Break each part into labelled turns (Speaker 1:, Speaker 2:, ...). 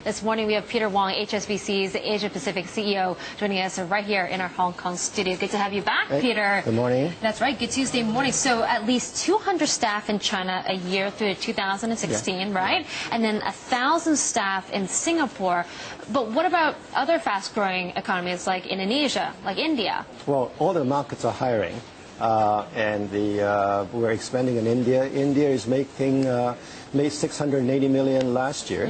Speaker 1: This morning we have Peter Wong, HSBC's Asia Pacific CEO, joining us right here in our Hong Kong studio. Good to have you back, Peter.
Speaker 2: Good morning.
Speaker 1: That's right, good Tuesday morning. So at least 200 staff in China a year through 2016, right? And then 1,000 staff in Singapore. But what about other fast-growing economies like Indonesia, like India?
Speaker 2: Well, all the markets are hiring. We're expanding in India. India is made 680 million last year,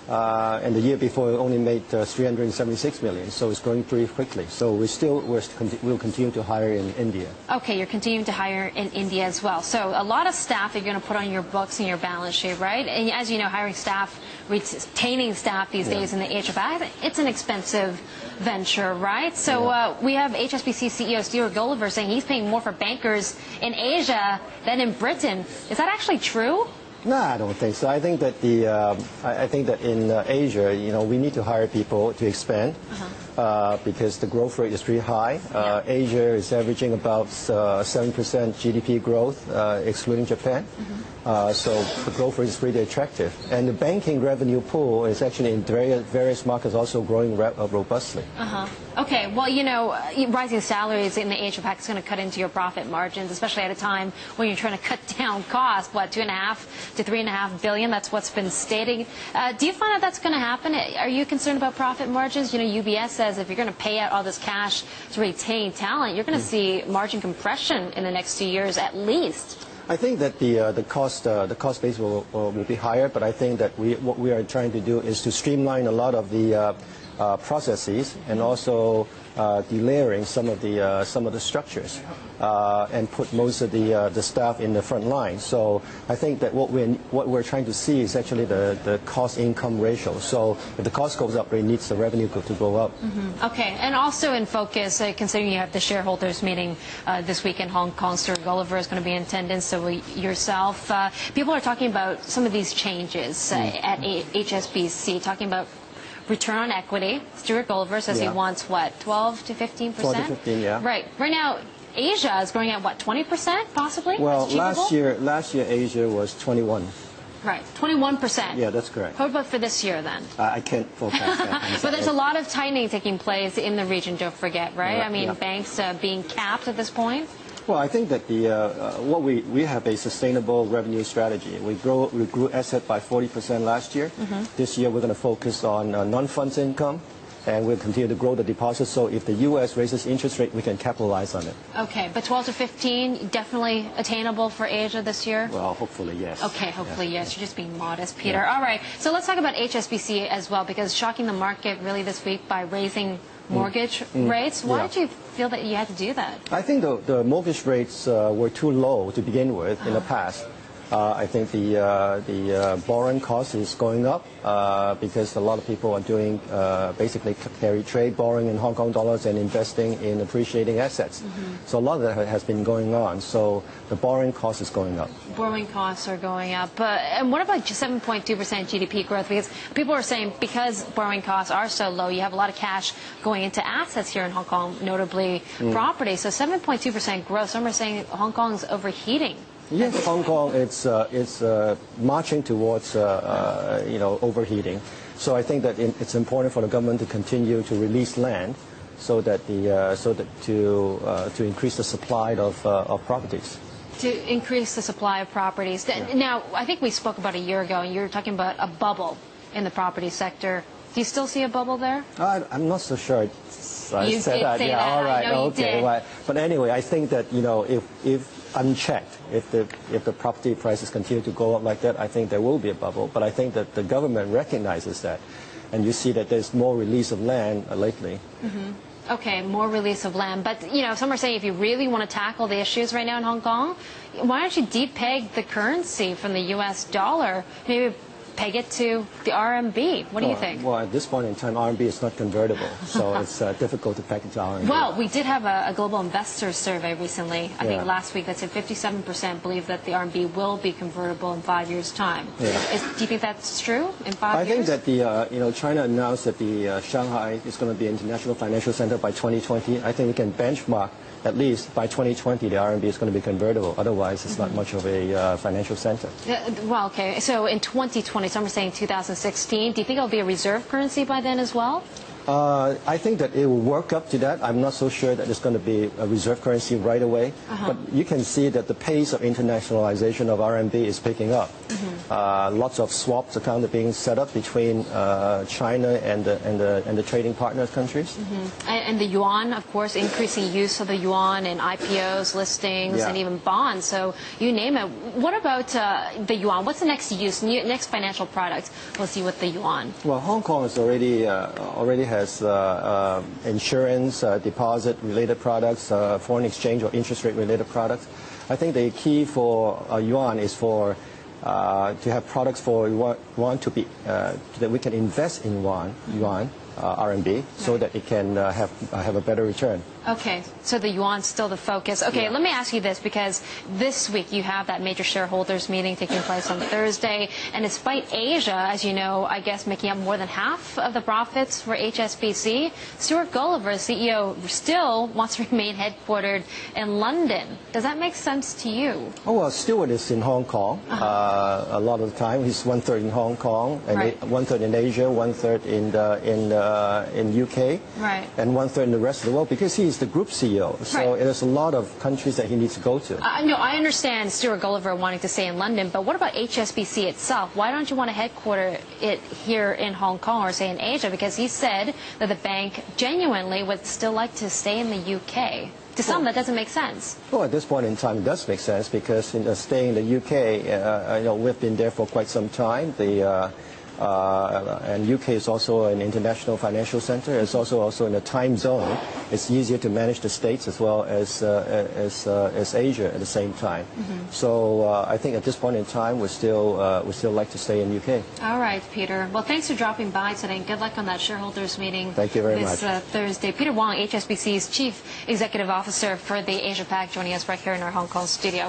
Speaker 2: and the year before it only made 376 million. So it's growing pretty quickly. So we'll continue to hire in India.
Speaker 1: Okay, you're continuing to hire in India as well. So a lot of staff you're going to put on your books and your balance sheet, right? And as you know, hiring staff, retaining staff these days in the age of it's an expensive venture, right? So we have HSBC CEO Stuart Gulliver saying he's paying more for bankers in Asia than in Britain. Is that actually true?
Speaker 2: No, I don't think so. I think that in Asia, we need to hire people to expand because the growth rate is pretty high. Asia is averaging about 7% GDP growth, excluding Japan. So the growth rate is pretty attractive. And the banking revenue pool is actually in various markets also growing robustly.
Speaker 1: Okay, well, rising salaries in the Asia Pac is going to cut into your profit margins, especially at a time when you're trying to cut down costs, what, $2.5 to $3.5 billion? That's what's been stating. Do you find that that's going to happen? Are you concerned about profit margins? UBS says if you're going to pay out all this cash to retain talent, you're going to see margin compression in the next 2 years at least.
Speaker 2: I think that the cost base will be higher, but I think that what we are trying to do is to streamline a lot of the processes and also delayering some of the structures and put most of the staff in the front line. So I think that what we're trying to see is actually the cost-income ratio. So if the cost goes up, it needs the revenue to go up.
Speaker 1: Okay, and also in focus, considering you have the shareholders meeting this week in Hong Kong, Stuart Gulliver is going to be in attendance, so yourself. People are talking about some of these changes at HSBC, talking about return on equity. Stuart Gulliver says he wants, what, 12 to 15%?
Speaker 2: 12 to 15, yeah.
Speaker 1: Right. Right now, Asia is growing at, what, 20% possibly?
Speaker 2: Well, last year Asia was 21.
Speaker 1: Right, 21%.
Speaker 2: Yeah, that's correct.
Speaker 1: What about for this year, then?
Speaker 2: I can't forecast that.
Speaker 1: But there's a lot of tightening taking place in the region, don't forget, right? I mean, banks being capped at this point.
Speaker 2: Well, I think that what we have a sustainable revenue strategy. We grew asset by 40% last year. This year we're going to focus on non-funds income, and we'll continue to grow the deposits. So if the U.S. raises interest rate, we can capitalize on it. Okay,
Speaker 1: but 12 to 15 definitely attainable for Asia this year?
Speaker 2: Well, hopefully yes.
Speaker 1: Okay, hopefully yes. You're just being modest, Peter. All right, so let's talk about HSBC as well, because shocking the market really this week by raising mortgage rates. Why did you feel that you had to do that?
Speaker 2: I think the mortgage rates were too low to begin with in the past. I think the borrowing cost is going up because a lot of people are doing basically carry trade, borrowing in Hong Kong dollars and investing in appreciating assets. So a lot of that has been going on. So the borrowing cost is going up.
Speaker 1: Borrowing costs are going up. And what about 7.2% GDP growth? Because people are saying because borrowing costs are so low, you have a lot of cash going into assets here in Hong Kong, notably property. So 7.2% growth. Some are saying Hong Kong's overheating.
Speaker 2: Yes, Hong Kong it's marching towards overheating. So I think that it's important for the government to continue to release land, so that to increase the supply of properties.
Speaker 1: To increase the supply of properties. Now, I think we spoke about a year ago, and you were talking about a bubble in the property sector. Do you still see a bubble there?
Speaker 2: I'm not so sure. I said that. Yeah, all right, okay. Right. But anyway, I think that if unchecked, if the property prices continue to go up like that, I think there will be a bubble. But I think that the government recognizes that, and you see that there's more release of land lately.
Speaker 1: Okay, more release of land. But, some are saying if you really want to tackle the issues right now in Hong Kong, why don't you de-peg the currency from the U.S. dollar? Maybe peg it to the RMB. What do you think?
Speaker 2: Well, at this point in time, RMB is not convertible, so it's difficult to peg it to RMB.
Speaker 1: Well, we did have a global investors survey recently, I think last week, that said 57% believe that the RMB will be convertible in 5 years' time. Do you think that's true in 5 years?
Speaker 2: I think that China announced that the Shanghai is going to be an international financial center by 2020. I think we can benchmark at least by 2020 the RMB is going to be convertible. Otherwise, it's not much of a financial center.
Speaker 1: Well, okay. So in 2020, 2020. Some are saying 2016. Do you think it'll be a reserve currency by then as well?
Speaker 2: I think that it will work up to that. I'm not so sure that it's going to be a reserve currency right away. But you can see that the pace of internationalization of RMB is picking up. Lots of swaps accounts are being set up between China and the trading partner countries.
Speaker 1: And the yuan, of course, increasing use of the yuan in IPOs, listings, and even bonds. So you name it. What about the yuan? What's the next use, next financial product we'll see with the yuan?
Speaker 2: Well, Hong Kong is already has insurance, deposit-related products, foreign exchange or interest rate-related products. I think the key for yuan is for to have products for yuan to be that we can invest in yuan, RMB, so that it can have a better return.
Speaker 1: Okay, so the yuan's still the focus. Okay, let me ask you this, because this week you have that major shareholders meeting taking place on Thursday, and despite Asia, as you know, I guess making up more than half of the profits for HSBC, Stuart Gulliver, CEO, still wants to remain headquartered in London. Does that make sense to you?
Speaker 2: Oh, well, Stuart is in Hong Kong a lot of the time. He's 1/3 in Hong Kong, and 1/3 in Asia, 1/3 in UK, and 1/3 in the rest of the world, because he's the group CEO. So there's a lot of countries that he needs to go to.
Speaker 1: No, I understand Stuart Gulliver wanting to stay in London, but what about HSBC itself? Why don't you want to headquarter it here in Hong Kong or say in Asia? Because he said that the bank genuinely would still like to stay in the UK. To some, that doesn't make sense.
Speaker 2: Well, at this point in time, it does make sense, because staying in the UK, we've been there for quite some time. And UK is also an international financial center. It's also in a time zone. It's easier to manage the States as well as Asia at the same time. So I think at this point in time, we still like to stay in UK.
Speaker 1: All right, Peter. Well, thanks for dropping by today, and good luck on that shareholders meeting.
Speaker 2: Thank you very much.
Speaker 1: This Thursday. Peter Wong, HSBC's Chief Executive Officer for the Asia Pac, joining us right here in our Hong Kong studio.